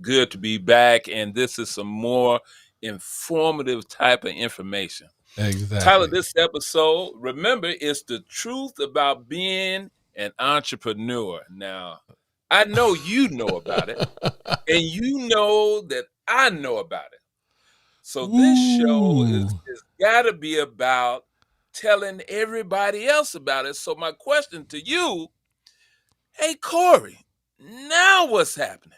Good to be back, and this is some more informative type of information. Title of Exactly. this episode, remember, it's the truth about being an entrepreneur. Now, I know you know about it, and you know that I know about it. So this show Ooh. is got to be about telling everybody else about it. So my question to you, hey Corey, now what's happening?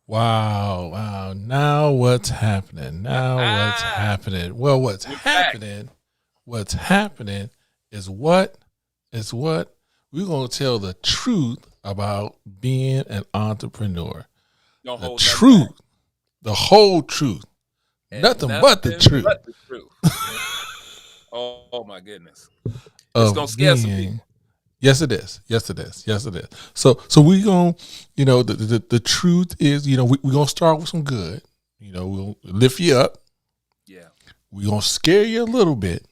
Wow. Wow. Now what's happening? Now what's happening? Well, what's We're back. happening? What's happening is what we're gonna tell the truth about being an entrepreneur. Don't The hold nothing back. truth, the whole truth, And nothing but the nothing truth but the truth. Oh my goodness. It's gonna of scare some being. people. Yes, it is. Yes, it is. Yes, it is. So we gonna, the truth is, we're gonna start with some good. We'll lift you up. Yeah. We're gonna scare you a little bit,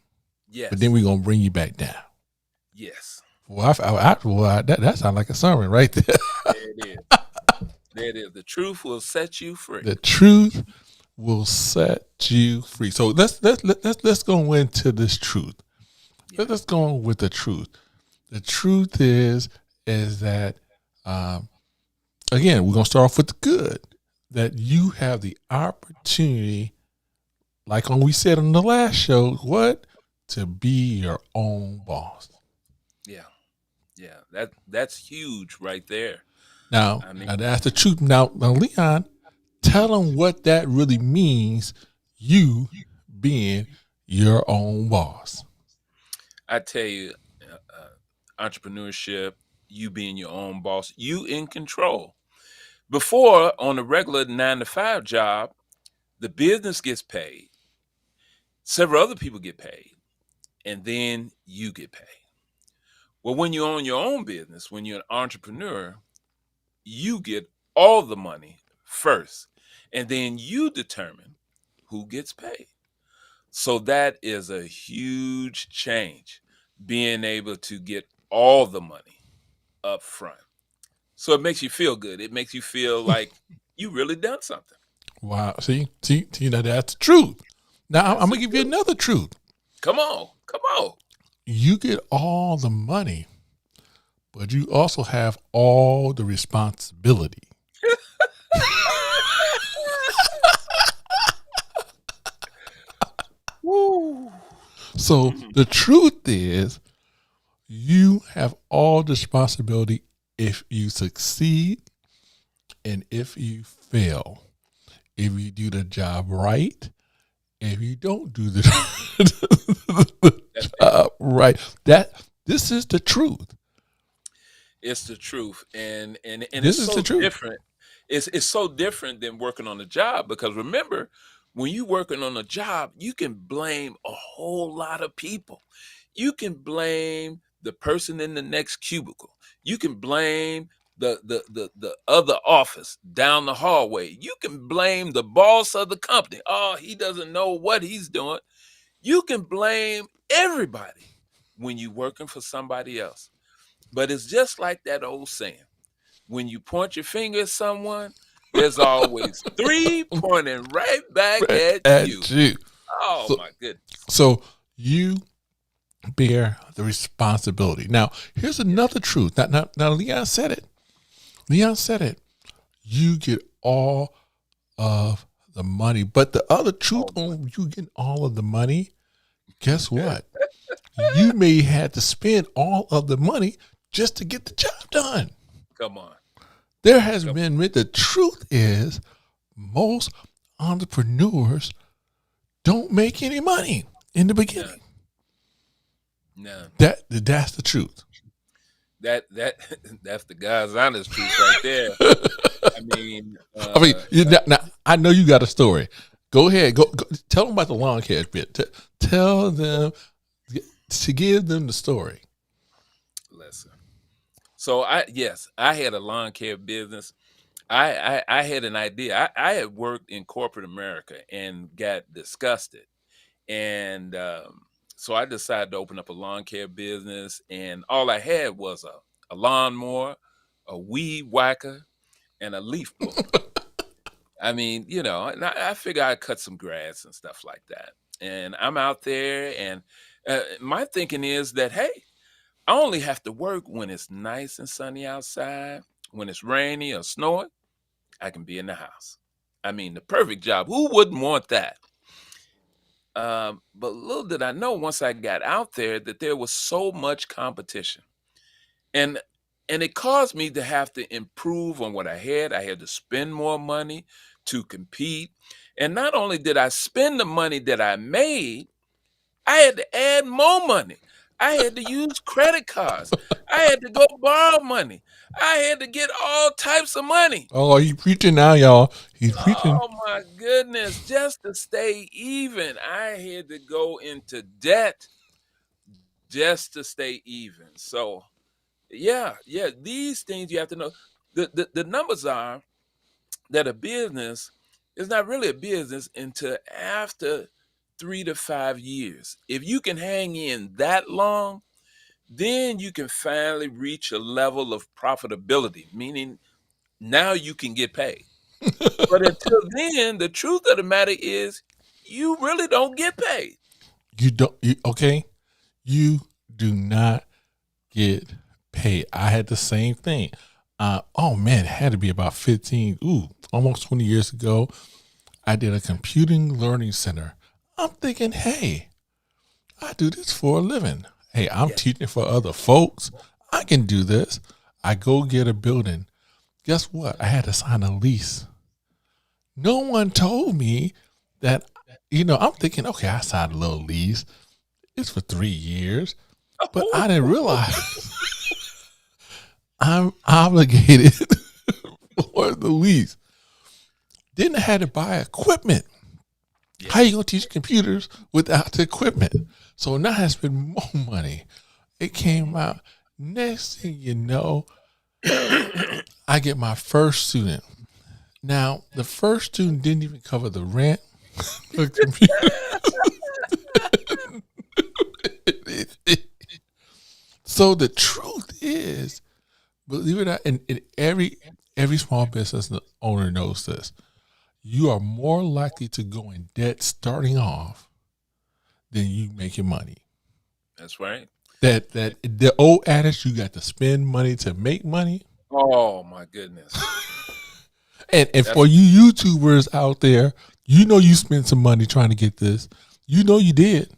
but then Yes. we're gonna bring you back down. Yes. Well, that sounds like a sermon right there. There it is. There it is. The truth will set you free. The truth will set you free. So let's go into this truth. Yeah. Let's go with the truth. The truth is that again, we're gonna start off with the good. That you have the opportunity, like when we said on the last show, to be your own boss. Yeah. Yeah. That's huge right there. Now, I mean, now that's the truth. Now, Leon, tell them what that really means. You being your own boss. I tell you, entrepreneurship, you being your own boss, you in control. Before, on a regular 9 to 5 job, the business gets paid, several other people get paid, and then you get paid. Well, when you own your own business, when you're an entrepreneur, you get all the money first, and then you determine who gets paid. So that is a huge change, being able to get all the money up front. So it makes you feel good. It makes you feel like you really done something. Wow. See, that's the truth. Now That's I'm the gonna give you truth. another truth. Come on, come on. You get all the money, but you also have all the responsibility. Woo. So the truth is, you have all the responsibility if you succeed and if you fail. If you do the job right, if you don't do the That's it. job right, this is the truth. It's the truth, and This it's is the so truth. different. It's so different than working on a job because remember, when you working on a job, you can blame a whole lot of people. You can blame the person in the next cubicle. You can blame the other office down the hallway. You can blame the boss of the company. Oh, he doesn't know what he's doing. You can blame everybody when you're working for somebody else. But it's just like that old saying. When you point your finger at someone, there's always three pointing right back at you. At you. Oh So, my goodness. so you bear the responsibility. Now, here's Yeah. another truth. Now, Leon said it. Leon said it. You get all of the money, but the other truth Oh my. on you getting all of the money, guess what? You may have to spend all of the money just to get the job done. Come on. There has Come been, the truth is, most entrepreneurs don't make any money in the None. beginning. None. That's the truth. That that's the God's honest truth right there. I mean, I mean, now, I know you got a story. Go ahead. Go tell them about the lawn care bit. Tell them to give them the story. Listen. So I had a lawn care business. I had an idea. I had worked in corporate America and got disgusted. And so I decided to open up a lawn care business. And all I had was a lawnmower, a weed whacker, and a leaf blower. I mean, and I figure I'd cut some grass and stuff like that. And I'm out there, and my thinking is that, hey, I only have to work when it's nice and sunny outside. When it's rainy or snowing, I can be in the house. I mean, the perfect job. Who wouldn't want that? But little did I know once I got out there that there was so much competition. And and it caused me to have to improve on what I had. I had to spend more money to compete. And not only did I spend the money that I made, I had to add more money. I had to use credit cards. I had to go borrow money. I had to get all types of money. Oh, he preaching now, y'all. He's preaching. Oh my goodness, just to stay even, I had to go into debt just to stay even. So, yeah, these things you have to know. The numbers are that a business is not really a business until after 3 to 5 years. If you can hang in that long, then you can finally reach a level of profitability, meaning now you can get paid. But until then, the truth of the matter is you really don't get paid. You don't. Okay. You do not get paid. I had the same thing. Oh man, it had to be about 15, almost 20 years ago. I did a computing learning center. I'm thinking, hey, I do this for a living. Hey, I'm Yes. teaching for other folks. I can do this. I go get a building. Guess what? I had to sign a lease. No one told me that, I'm thinking, okay, I signed a little lease. It's for 3 years. But I didn't realize I'm obligated for the lease. Then I had to buy equipment. How you Yes. gonna teach computers without the equipment? So now I spend more money. It came out. Next thing you know, I get my first student. Now the first student didn't even cover the rent, the computer. So the truth is, believe it or not, and every small business owner knows this. You are more likely to go in debt starting off than you making money. That's right. That the old adage, you got to spend money to make money. Oh my goodness. And That's for you YouTubers out there, you spent some money trying to get this. You did.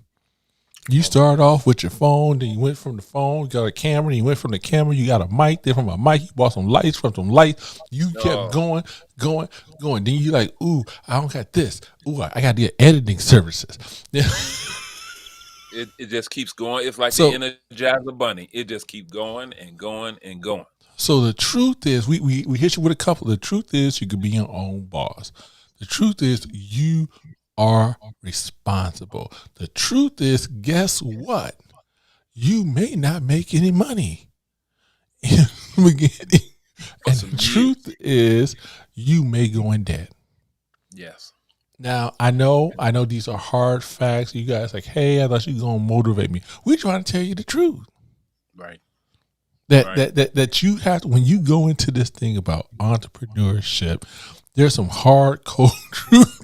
You oh my started goodness. off with your phone, then you went from the phone, you got a camera, then you went from the camera, you got a mic, then from a mic, you bought some lights, from some lights, you kept Oh, going, going, going. Then you like, ooh, I don't got this. Ooh, I got to get editing services. it just keeps going. It's like the so Energizer Bunny. It just keeps going and going and going. so the truth is, we hit you with a couple. The truth is you could be your own boss. The truth is you are responsible. The truth is, guess what? You may not make any money in the beginning. For And some the years. truth is, you may go in debt. Yes. Now, I know these are hard facts. You guys like, hey, I thought you were gonna motivate me. We're trying to tell you the truth. Right. That Right. that that that you have to, when you go into this thing about entrepreneurship, there's some hard cold truth.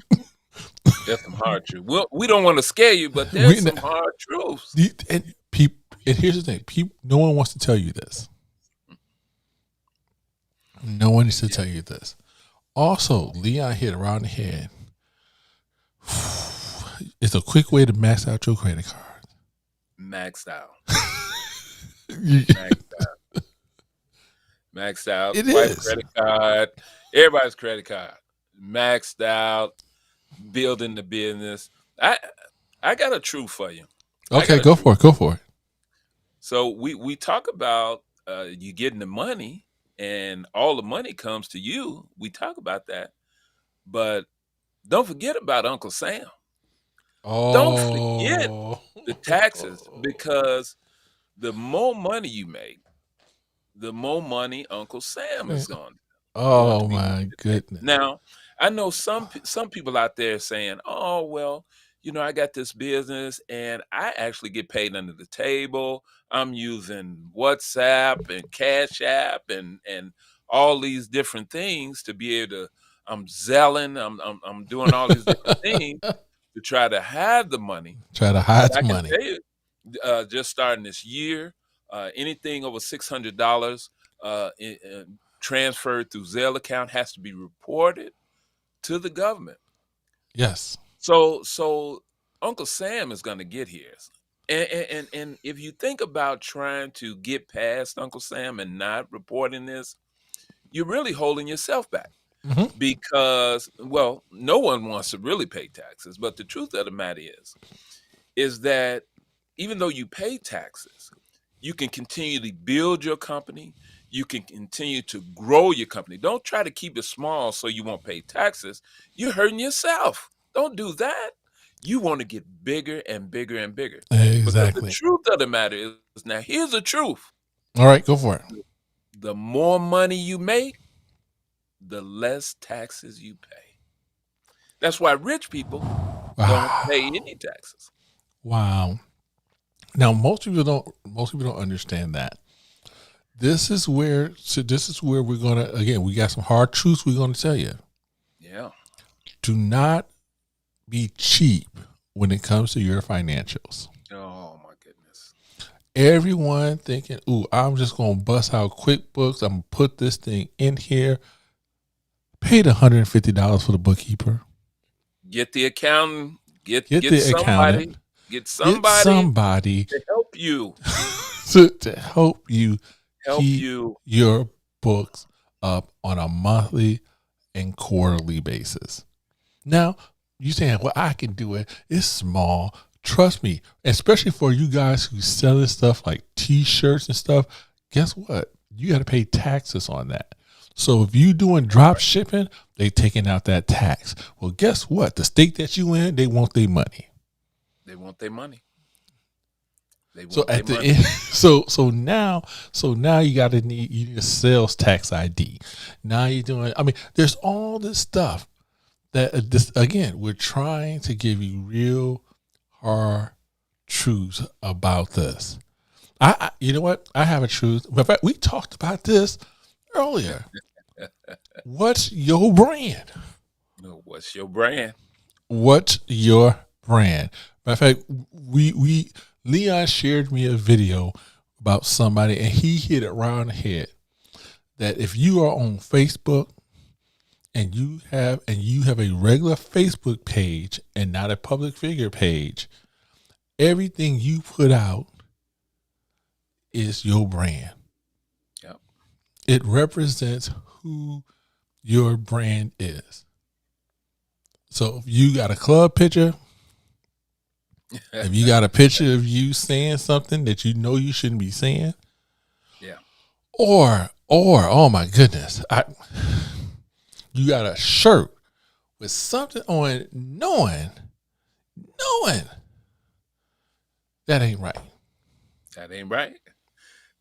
There's some hard truth. We don't want to scare you, but there's we, some hard truths. and people, and here's the thing: people, no one wants to tell you this. No one needs to Yeah. tell you this. Also, Leon hit around the head. It's a quick way to max out your credit card. Maxed out. it Maxed out. Maxed out. Wife is. credit card. Everybody's credit card. Maxed out. Building the business. I I got a truth for you. I Okay, got a go truth. for it. Go for it. So we talk about you getting the money and all the money comes to you. We talk about that, but don't forget about Uncle Sam. Don't forget Oh. the taxes, because the more money you make, the more money Uncle Sam is going to Oh be willing my to take. goodness. Now, I know some people out there saying, "Oh, well, I got this business and I actually get paid under the table. I'm using WhatsApp and Cash App and all these different things to be able to. I'm selling. I'm doing all these different things to try to have the money." Try to But hide I some can money. tell you, just starting this year, anything over $600 transferred through Zelle account has to be reported to the government. Yes. So Uncle Sam is going to get his. And if you think about trying to get past Uncle Sam and not reporting this, you're really holding yourself back, Hmm. because, well, no one wants to really pay taxes. But the truth of the matter is that even though you pay taxes, you can continually build your company. You can continue to grow your company. Don't try to keep it small so you won't pay taxes. You're hurting yourself. Don't do that. You want to get bigger and bigger and bigger. Because the Exactly. truth of the matter is, now here's the truth: All right, go for it. the more money you make, the less taxes you pay. That's why rich people don't pay Wow. any taxes. Wow. Now most people don't understand that. This is where we're gonna, again, we got some hard truths we're gonna tell you. Yeah. Do not be cheap when it comes to your financials. Oh my goodness. Everyone thinking, ooh, I'm just gonna bust out QuickBooks, I'm gonna put this thing in here. Pay the $150 for the bookkeeper. Get the accountant. Get Get get the accountant. somebody. Get Get somebody somebody to help you. to help you Help keep you. your books up on a monthly and quarterly basis. Now, you saying, well, I can do it. It's small. Trust me, especially for you guys who selling stuff like t-shirts and stuff, guess what? You got to pay taxes on that. So if you doing drop shipping, they taking out that tax. Well, guess what? The state that you in, they want their money. They want their money. They So want their at the money. end, so now you need a sales tax ID. Now you're doing. I mean, there's all this stuff that this again. We're trying to give you real hard truths about this. You know what? I have a truth. In fact, we talked about this earlier. What's your brand? No, what's your brand? What's your brand? Matter of fact, we Leon shared me a video about somebody, and he hit it round the head. That if you are on Facebook and you have a regular Facebook page and not a public figure page, everything you put out is your brand. Yep. It represents who your brand is. So if you got a club picture, if you got a picture of you saying something that you know you shouldn't be saying, Yeah. or oh my goodness, you got a shirt with something on it, knowing that ain't right. That ain't right.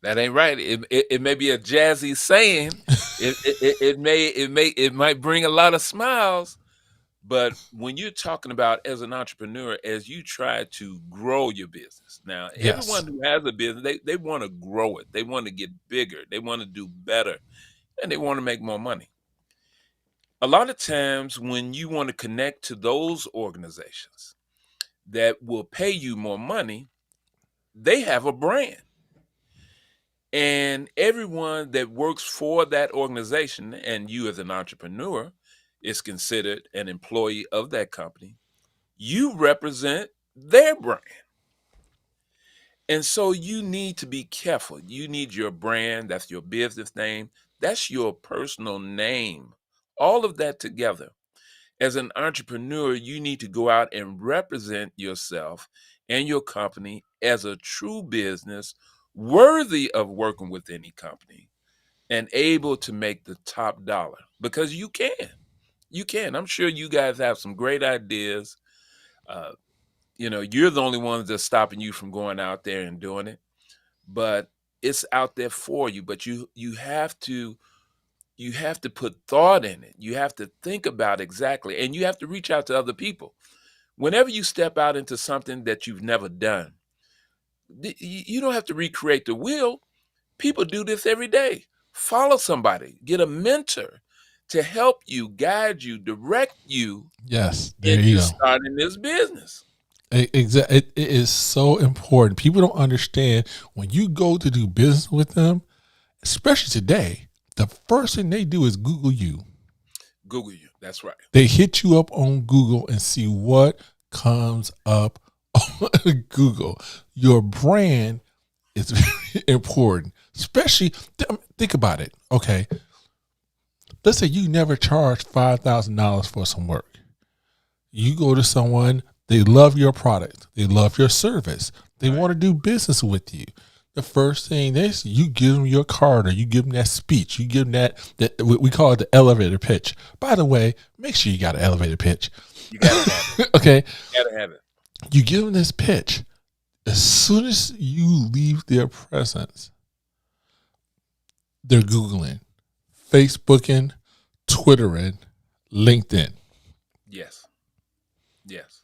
That ain't right. It may be a jazzy saying. It might bring a lot of smiles. But when you're talking about, as an entrepreneur, as you try to grow your business, now Yes. everyone who has a business, they want to grow it. They want to get bigger. They want to do better, and they want to make more money. A lot of times, when you want to connect to those organizations that will pay you more money, they have a brand. And everyone that works for that organization, and you as an entrepreneur, is considered an employee of that company. You represent their brand. And so you need to be careful. You need your brand, that's your business name, that's your personal name. All of that together. As an entrepreneur, you need to go out and represent yourself and your company as a true business worthy of working with any company and able to make the top dollar, because you can. You can. I'm sure you guys have some great ideas. Uh, you're the only ones that's stopping you from going out there and doing it, but it's out there for you. But you have to put thought in it. You have to think about exactly, and you have to reach out to other people. Whenever you step out into something that you've never done, you don't have to recreate the wheel. People do this every day. Follow somebody, get a mentor to help you, guide you, direct you Yes, there you into go. starting this business. Exactly. It is so important. People don't understand when you go to do business with them, especially today. The first thing they do is Google you. Google you. That's right. They hit you up on Google and see what comes up on Google. Your brand is very important, especially think about it. Okay, let's say you never charged $5,000 for some work. You go to someone, they love your product, they love your service, they Right. want to do business with you. The first thing is you give them your card, or you give them that speech, you give them that we call it the elevator pitch. By the way, make sure you got an elevator pitch. You got to have it. Okay, You got to have it. you give them this pitch. As soon as you leave their presence, they're Googling, Facebooking, Twittering, LinkedIn. Yes. Yes.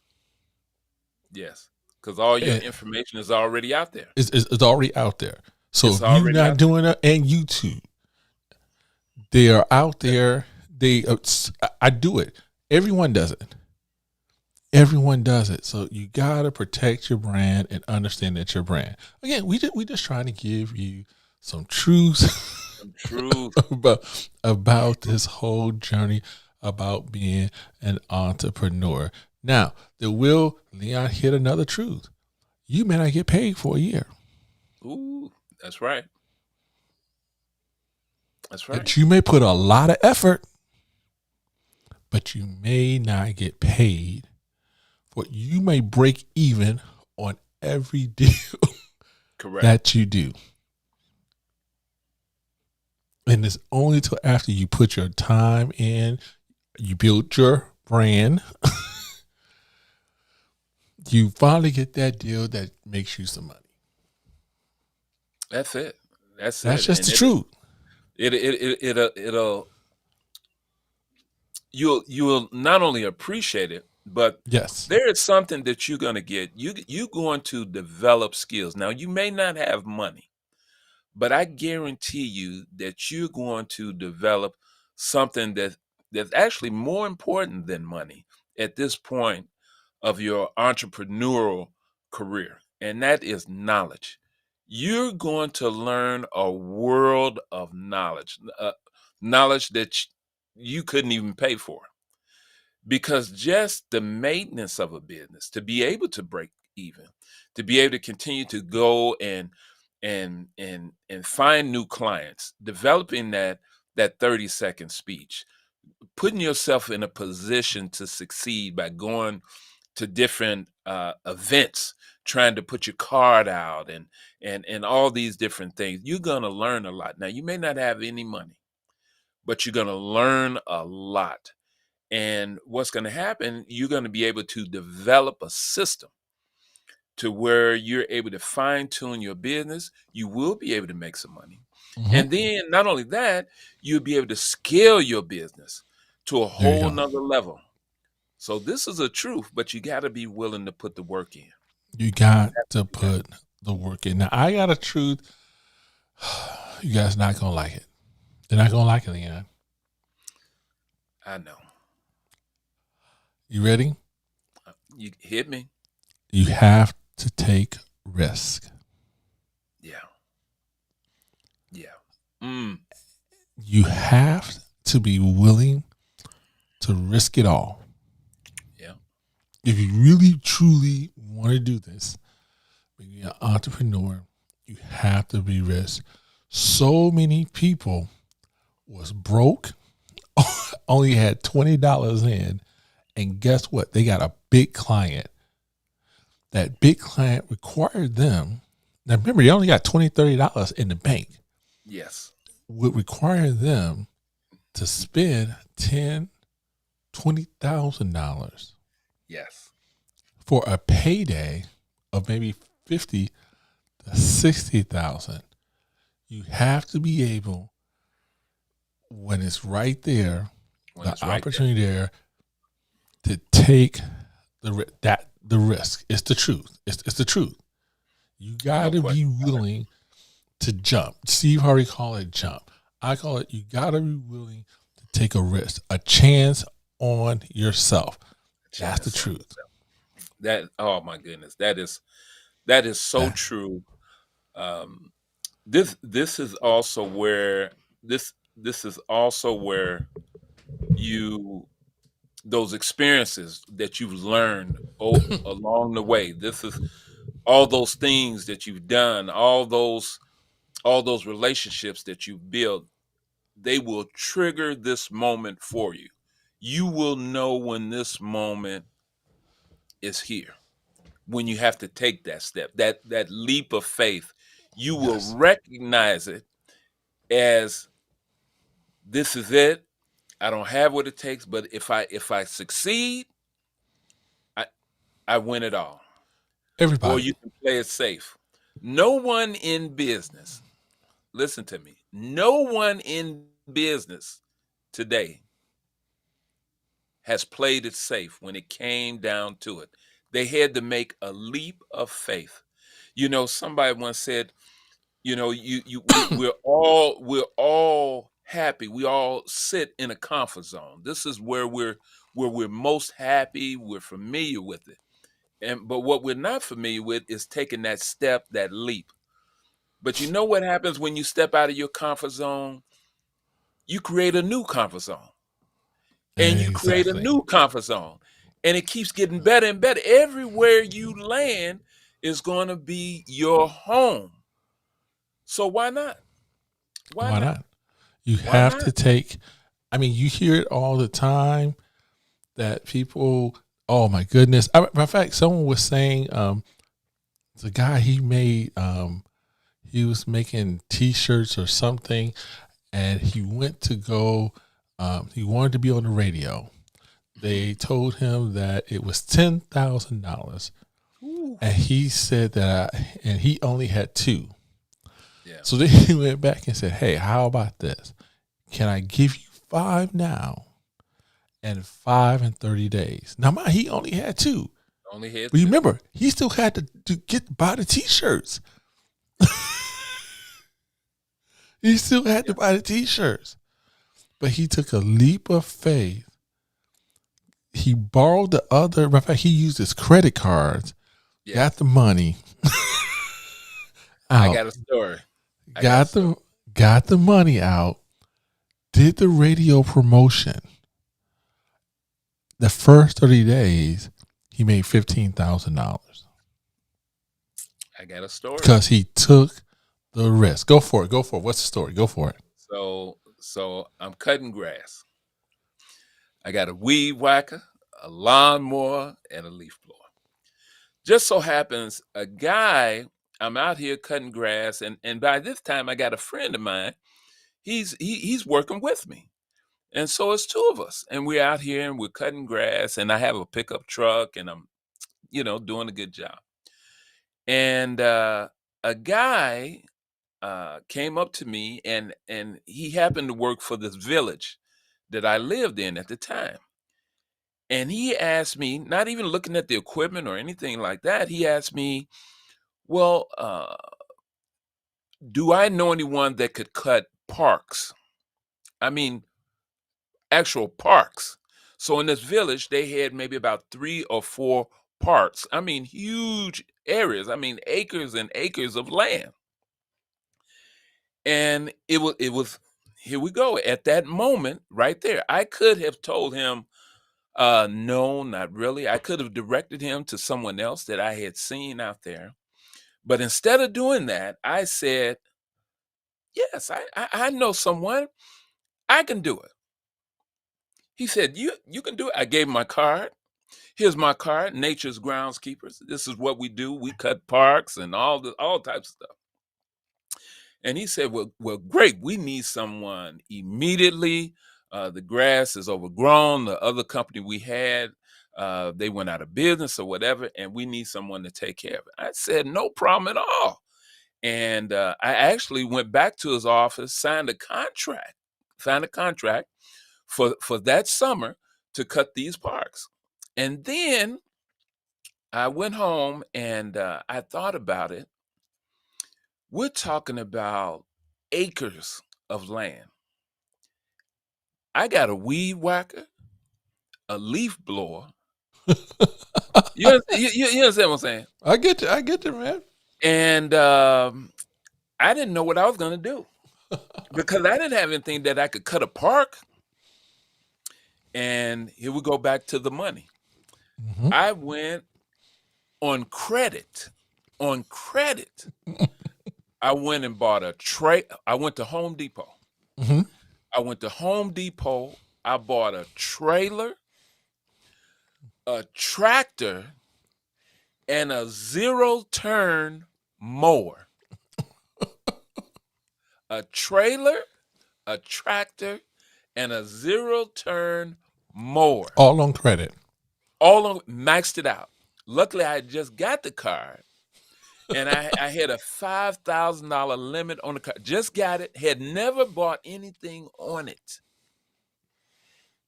Yes. Because all your And information is already out there. it's already out there. So It's if you're already not out there. doing it, and YouTube, they are out there. I do it. Everyone does it. Everyone does it. So you gotta protect your brand and understand that your brand. Again, we just trying to give you some truths Truth. about this whole journey about being an entrepreneur. Now, Leon hit another truth. You may not get paid for a year. Ooh, that's right. That's right. That you may put a lot of effort, but you may not get paid. But you may break even on every deal Correct. that you do. And it's only till after you put your time in, you build your brand, you finally get that deal that makes you some money. That's it. That's That's it. just And the truth. it'll you'll not only appreciate it, but Yes. there is something that you're going to get. You're going to develop skills. Now, you may not have money, but I guarantee you that you're going to develop something that's actually more important than money at this point of your entrepreneurial career, and that is knowledge. You're going to learn a world of knowledge that you couldn't even pay for, because just the maintenance of a business, to be able to break even, to be able to continue to go and find new clients, developing that 30-second speech, putting yourself in a position to succeed by going to different events, trying to put your card out, and all these different things. You're gonna learn a lot. Now, you may not have any money, but you're gonna learn a lot. And what's going to happen, you're going to be able to develop a system to where you're able to fine tune your business. You will be able to make some money. Mm-hmm. And then not only that, you'll be able to scale your business to a There you whole go. nother level. So this is a truth, but you got to be willing to put the work in. You got That's to what you got. put the work in. Now, I got a truth. You guys not going to like it. They're not going to like it, Leon. I know. You ready? You hit me. You have to take risk. Yeah. Yeah. Mm. You have to be willing to risk it all. Yeah. If you really, truly want to do this, being an entrepreneur, you have to be risk. So many people was broke, only had $20 in, and guess what? They got a big client. That big client required them. Now remember, they only got $20, $30 in the bank. Yes. Would require them to spend $10,000, $20,000 Yes. for a payday of maybe 50 to 60,000, you have to be able, when it's right there, when the it's right there. opportunity there, to take the risk. It's the truth. It's the truth. You got No to question. be willing to jump. Steve Harvey called it jump. I call it, you got to be willing to take a risk, a chance on yourself. That's the Chance on truth. yourself. That, oh my goodness, that is so That true. Um, this is also where this is also where you those experiences that you've learned along the way. This is all those things that you've done, all those relationships that you've built. They will trigger this moment for you. You will know when this moment is here, when you have to take that step, that leap of faith. You will yes, recognize it as, this is it. I don't have what it takes, but if I succeed, I I win it all. Or everybody. you can play it safe. No one in business, listen to me. No one in business today has played it safe when it came down to it. They had to make a leap of faith. Somebody once said, we're all happy. We all sit in a comfort zone. This is where we're most happy. We're familiar with it. But what we're not familiar with is taking that step, that leap. But you know what happens when you step out of your comfort zone? You create a new comfort zone. And you create a Exactly. new comfort zone. And it keeps getting better and better. Everywhere you land is going to be your home. So why not? Why Why not? not? You Why have not? to take, I mean, you hear it all the time that people, oh my goodness. In fact, someone was saying, the guy he was making T-shirts or something, and he went to go. He wanted to be on the radio. Mhm. They told him that it was $10,000, Ooh. and he said that, and he only had two. Yeah. So then he went back and said, "Hey, how about this? Can I give you five now and five in 30 days?" Now, mind, he only had two. Only had But two. remember, he still had to get buy the T-shirts. He still had Yeah. to buy the T-shirts. But he took a leap of faith. He borrowed the other. In fact, he used his credit cards, got Yes. the money I out, got a story. I got a got story. the money out, did the radio promotion. The first 30 days, he made $15,000 I got a story. because he took the risk. Go for it. Go for it. What's the story? Go for it. So I'm cutting grass. I got a weed whacker, a lawnmower, and a leaf blower. Just so happens a guy, I'm out here cutting grass, and by this time I got a friend of mine. He's working with me. And so it's two of us. And we're out here and we're cutting grass, and I have a pickup truck, and I'm, doing a good job. And a guy came up to me, and he happened to work for this village that I lived in at the time. And he asked me, not even looking at the equipment or anything like that, he asked me, well, do I know anyone that could cut parks? I mean, actual parks. So in this village, they had maybe about 3 or 4 parks. I mean, huge areas. I mean, acres and acres of land. And it was here we go. At that moment, right there, I could have told him, no, not really. I could have directed him to someone else that I had seen out there. But instead of doing that, I said, yes, I know someone. I can do it. He said, you can do it. I gave him my card. Here's my card, Nature's Groundskeepers. This is what we do. We cut parks and all types of stuff. And he said, well, great. We need someone immediately. The grass is overgrown. The other company we had, They went out of business or whatever, and we need someone to take care of it. I said, no problem at all. And I actually went back to his office, signed a contract for that summer to cut these parks. And then I went home and I thought about it. We're talking about acres of land. I got a weed whacker, a leaf blower. You understand what I'm saying? I get you. I get you, man. And I didn't know what I was going to do because I didn't have anything that I could cut a park. And here we go back to the money. Mm-hmm. I went on credit. On credit. I went and bought a tray. I went to Home Depot. Mm-hmm. I went to Home Depot. I bought a trailer, a tractor, and a zero-turn mower. A trailer, a tractor, and a zero-turn mower. All on credit. All on, maxed it out. Luckily, I had just got the card, and I had a $5,000 limit on the card. Just got it. Had never bought anything on it,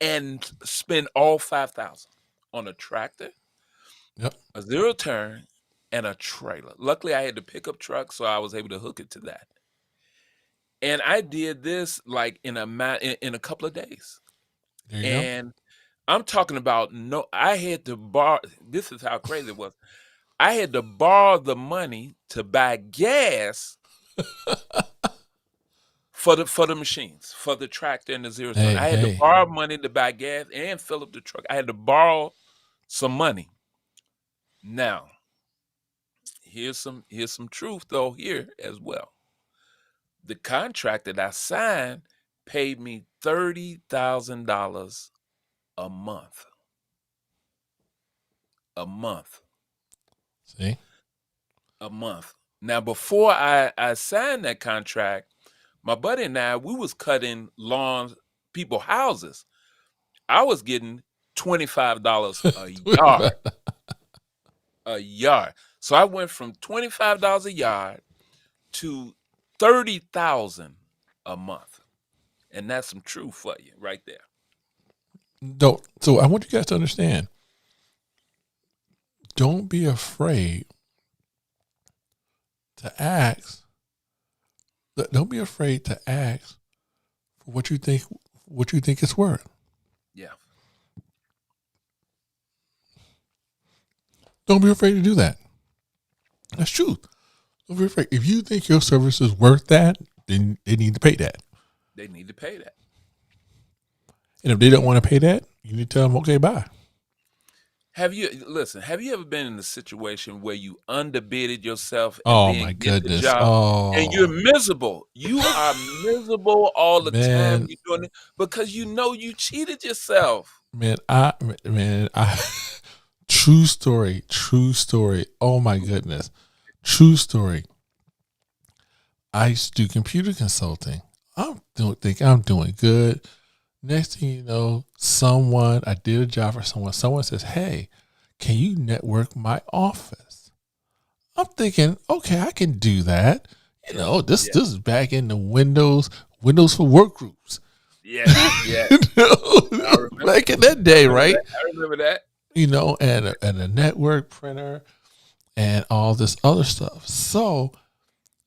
and spent all $5,000 on a tractor, Yep. a zero-turn, and a trailer. Luckily, I had the pickup truck, so I was able to hook it to that. And I did this like in a couple of days. There you go. And I'm talking about I had to borrow. This is how crazy it was. I had to borrow the money to buy gas for the machines, for the tractor and the zero turn. Hey, I had to hey. borrow money to buy gas and fill up the truck. I had to borrow some money. Now, here's some truth though here as well. The contract that I signed paid me $30,000 a month. A month. See? A month. Now, before I signed that contract, my buddy and I, we was cutting lawns, people houses. I was getting $25 a yard. A yard. So I went from $25 a yard to $30,000 a month. And that's some truth for you right there. So I want you guys to understand. Don't be afraid to ask. Don't be afraid to ask for what you think it's worth. Yeah. Don't be afraid to do that. That's truth. Don't be afraid. If you think your service is worth that, then they need to pay that. They need to pay that. And if they don't want to pay that, you need to tell them, okay, bye. Have you ever been in a situation where you underbidded yourself and Oh then my get the goodness. job and you're miserable? You are miserable all the time you're doing it because you know you cheated yourself. Man, I true story. Oh my goodness. True story. I used to do computer consulting. Think I'm doing good. Next thing you know, I did a job for someone. Someone says, hey, can you network my office? I'm thinking, okay, I can do that. You know, this is back in the Windows for work groups. Yeah. Back in that day, right? I remember that. You know, and a network printer and all this other stuff. So,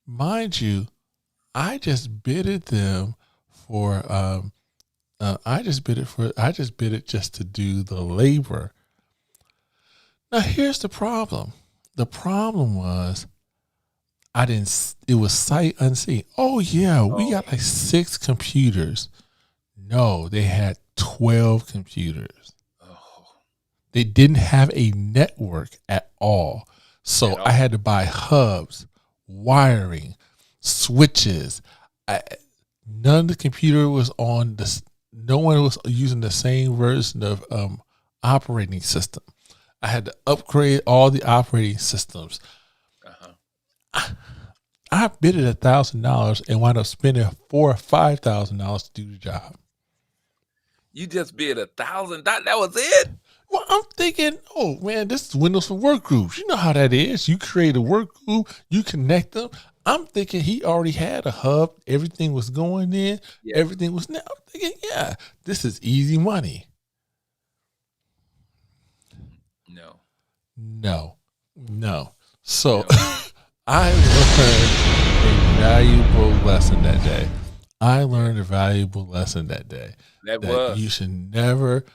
mind you, I just bidded them for I just bid it just to do the labor. Now here's the problem. The problem was it was sight unseen. Oh yeah, we got like 6 computers. No, they had 12 computers. Oh. They didn't have a network at all. So I had to buy hubs, wiring, switches. None of the computer was on this. No one was using the same version of operating system. I had to upgrade all the operating systems. I bid it $1,000 and wound up spending $4,000 or $5,000 to do the job. You just bid $1,000. That was it. Well, I'm thinking, oh man, this is Windows for work groups. You know how that is. You create a work group, you connect them. I'm thinking he already had a hub. Everything was going in. Yeah. Everything was now. I'm thinking, yeah, this is easy money. No. No, no. So No. I learned a valuable lesson that day. I Yeah. learned a valuable lesson that day That that you was. should never,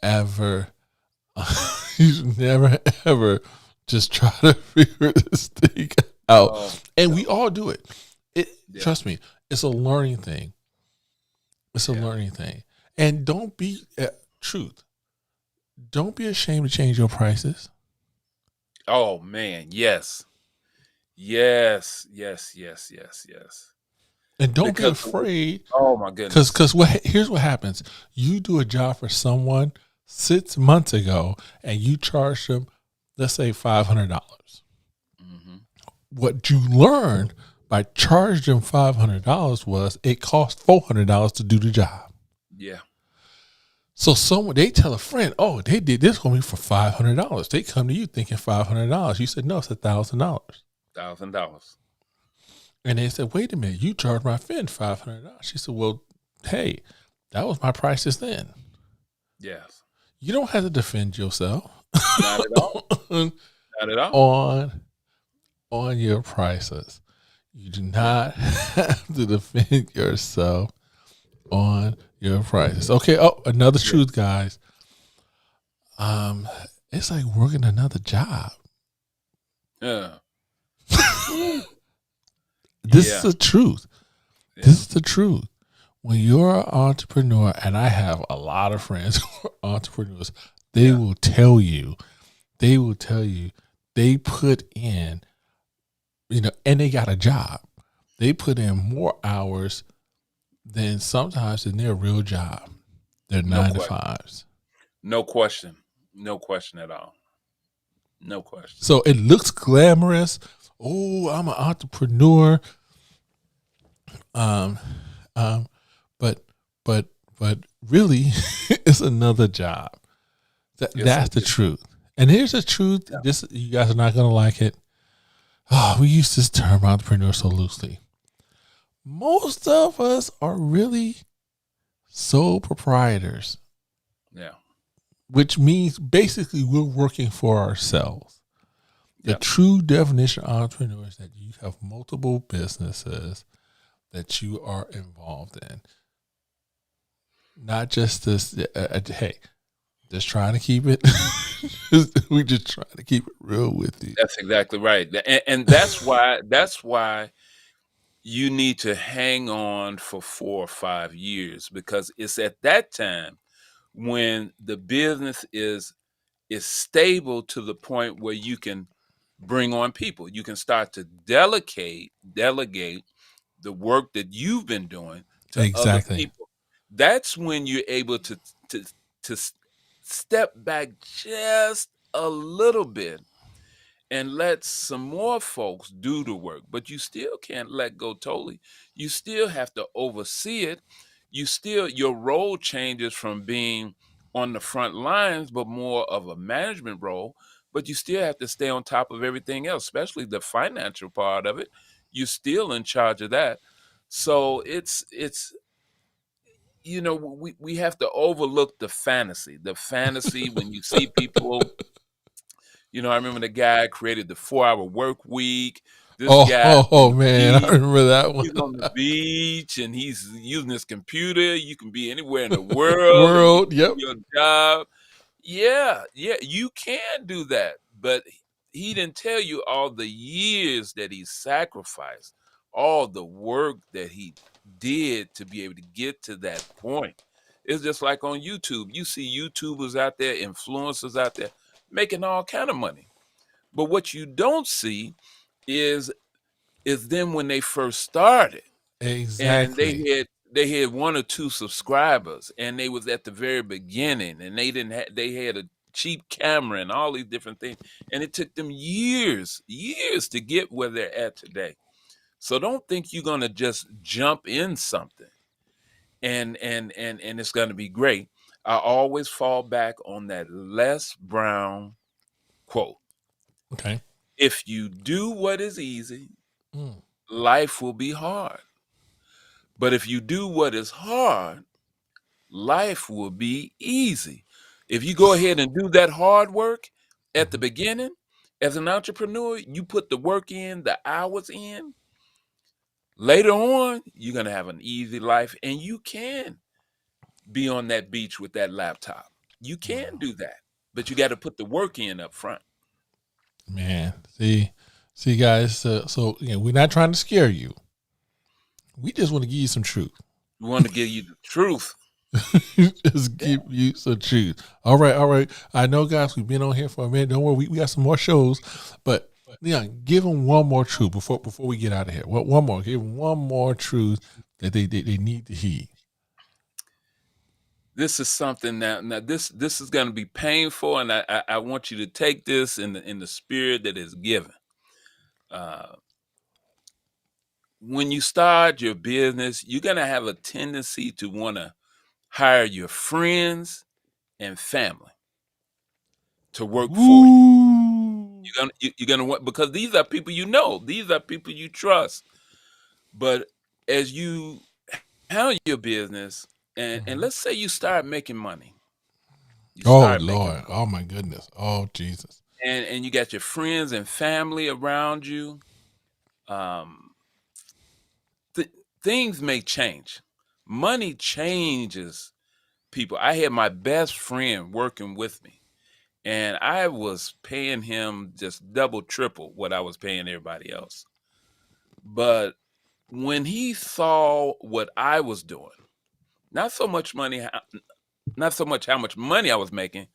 ever, you should never, ever just try to figure this thing out. Oh And we no. all do it. It Yeah. trust me, it's a learning thing. It's a Yeah. learning thing. And don't be truth. Don't be ashamed to change your prices. Oh man. Yes. Yes. Yes. Yes. Yes. Yes. And don't be Because afraid. oh my Cause, goodness. cause what here's what happens. You do a job for someone 6 months ago, and you charge them, let's say $500. Hmm. What you learned by charging them $500 was it cost $400 to do the job. Yeah. So someone they tell a friend, oh, they did this for me for $500. They come to you thinking $500. You said no, it's $1,000. $1,000. And they said, wait a minute, you charged my friend $500. She said, well, hey, that was my prices then. Yes. You don't have to defend yourself Not at all. on Not at all. on your prices. You do not have to defend yourself on your prices. Okay. Oh, another Yeah. truth, guys. Um, it's like working another job. Yeah. Woo. This is Yeah. the truth. Yeah. This is the truth. When you're an entrepreneur, and I have a lot of friends who are entrepreneurs, they Yeah. will tell you, they will tell you, they put in, and they got a job. They put in more hours than sometimes in their real job. They're No nine to question. fives. No question. No question at all. No question. So it looks glamorous. Oh, I'm an entrepreneur. Um, um, but but but really, it's another job. It's That's the it's truth. And here's the truth. yeah. This you guys are not gonna like it. Oh, we use this term entrepreneur so loosely. Most of us are really sole proprietors, Yeah. which means basically we're working for ourselves. The Yeah. true definition of entrepreneur is that you have multiple businesses that you are involved in, not just this. Hey, just trying to keep it. We just trying to keep it real with you. That's exactly right. And that's why you need to hang on for 4 or 5 years because it's at that time when the business is stable to the point where you can bring on people. You can start to delegate the work that you've been doing to other Exactly. people. That's when you're able to to s- step back just a little bit and let some more folks do the work. But you still can't let go totally. You still have to oversee it. You still your role changes from being on the front lines, but more of a management role. But you still have to stay on top of everything else, especially the financial part of it. You're still in charge of that. So it's we have to overlook the fantasy. The fantasy when you see people I remember the guy created the 4-hour work week. This Oh, guy oh, on oh the man, I beach, remember that one. he's on the beach and he's using his computer. You can be anywhere in the world and you World, can do yep. your job. Yeah, yeah, you can do that. But he didn't tell you all the years that he sacrificed, all the work that he did to be able to get to that point. It's just like on YouTube. You see YouTubers out there, influencers out there making all kind of money. But what you don't see is them when they first started and Exactly. they had 1 or 2 subscribers and they was at the very beginning and they had a cheap camera and all these different things and it took them years to get where they're at today. So don't think you're going to just jump in something and it's going to be great. I always fall back on that Les Brown quote. Okay. If you do what is easy, Mm. life will be hard. But if you do what is hard, life will be easy. If you go ahead and do that hard work at the Mhm. beginning, as an entrepreneur, you put the work in, the hours in, later on, you're going to have an easy life and you can be on that beach with that laptop. You can Wow. do that, but you got to put the work in up front. Man, see, guys. So we're not trying to scare you. We just want to give you some truth. We want to give you the truth. Just Yeah. give you some truth. All right, all right. I know, guys, we've been on here for a minute. Don't worry, we got some more shows. But Leon, give them one more truth before we get out of here. What one more? Give them one more truth that they need to heed. This is something now this is going to be painful, and I want you to take this in the spirit that is given. Uh, when you start your business, you're going to have a tendency to want to hire your friends and family to work for you. Ooh. You're gonna want, because these are people you know, these are people you trust. But as you handle your business, and Mhm. let's say you start making money, you Oh start making Lord. money, Oh my goodness. Oh Jesus. and you got your friends and family around you. Um, th- Things may change. Money changes people. I had my best friend working with me, and I was paying him just double, triple what I was paying everybody else. But when he saw what I was doing, not so much money, not so much how much money I was making,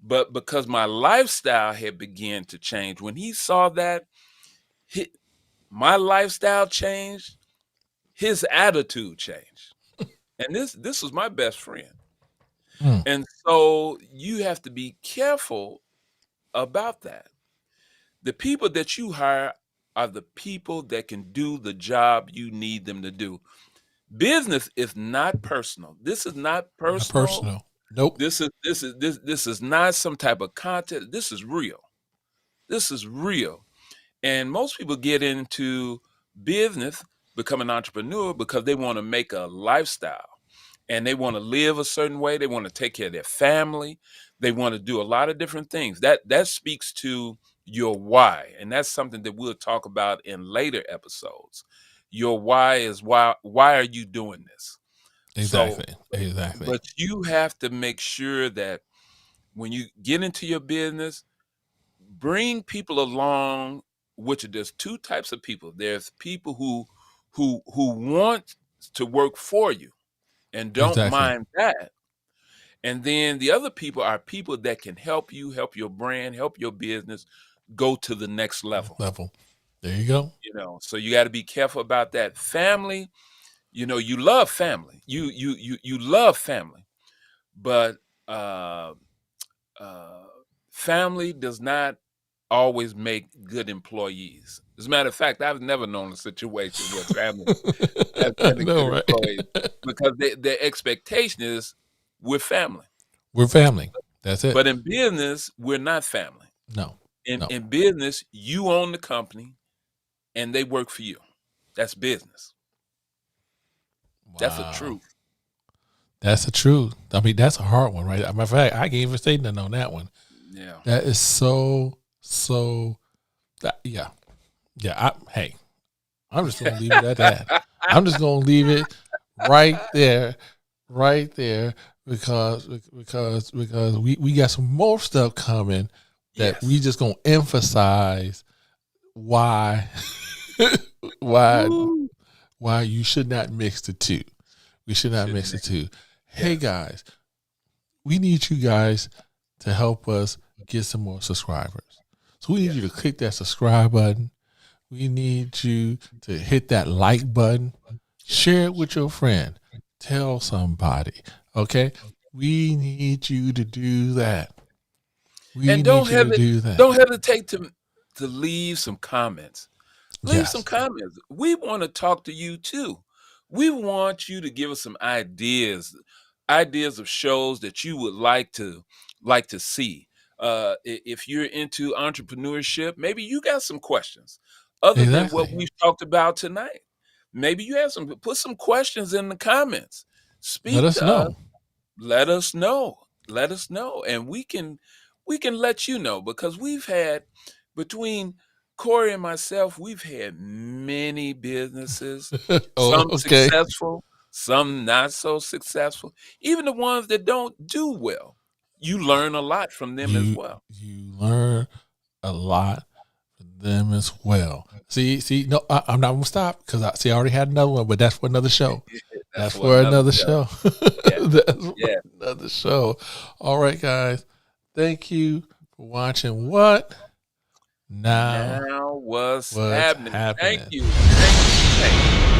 but because my lifestyle had begun to change. When he saw that, hi my lifestyle changed, his attitude changed. And this was my best friend. Mm. And so you have to be careful about that. The people that you hire are the people that can do the job you need them to do. Business is not personal. This is not Not personal. personal. Nope. This is not some type of content. This is real. This is real. And most people get into business, become an entrepreneur because they want to make a lifestyle and they want to live a certain way. They want to take care of their family. They want to do a lot of different things. That speaks to your why, and that's something that we'll talk about in later episodes. Your why is why are you doing this? So, Exactly. Exactly. but you have to make sure that when you get into your business, bring people along, which there's two types of people. There's people who want to work for you and don't Exactly. mind that. And then the other people are people that can help you, help your brand, help your business go to the next level. Level. There you go. So you got to be careful about that. Family, you love family. You love family, but uh, uh, family does not always make good employees. As a matter of fact, I've never known a situation where family has I been a know, good right? employee because their expectation is we're family. We're family. That's it. But in business, we're not family. No. In No. in business, you own the company and they work for you. That's business. That's the Wow. truth. That's the truth. I mean, that's a hard one, right? Matter of fact, I can't even say nothing on that one. Yeah. That is so. Yeah, yeah. Hey, I'm just gonna leave it at that. I'm just gonna leave it right there, because we got some more stuff coming that we Yes. just gonna emphasize why why Woo. why you should not mix the two. We should not Shouldn't mix the make. two. Hey Yes. guys, we need you guys to help us get some more subscribers. So we need you to Yes. click that subscribe button. We need you to hit that like button. Yes. Share it with your friend. Tell somebody. Okay? We need you to do that. We And need you to do that. don't hesitate to leave some comments. Leave some Yes. comments. We want to talk to you too. We want you to give us some ideas. ideas of shows that you would like to see. If you're into entrepreneurship, maybe you got some questions other than what Exactly. we've talked about tonight. Maybe you have some, put some questions in the comments. Let Speak us to us. know. Let us know. Let us know, and we can let you know, because we've had, between Corey and myself, we've had many businesses, Oh, some okay. successful, some not so successful. Even the ones that don't do well, you learn a lot from them as well. You learn a lot from them as well. See, no, I'm not gonna stop because I already had another one, but that's for another show. That's That's for for another another show. show. Yeah, That's for yeah. another show. All right, guys. Thank you for watching. What now? Now what's What's happening? Thank happening? you. Thank you. Thank you.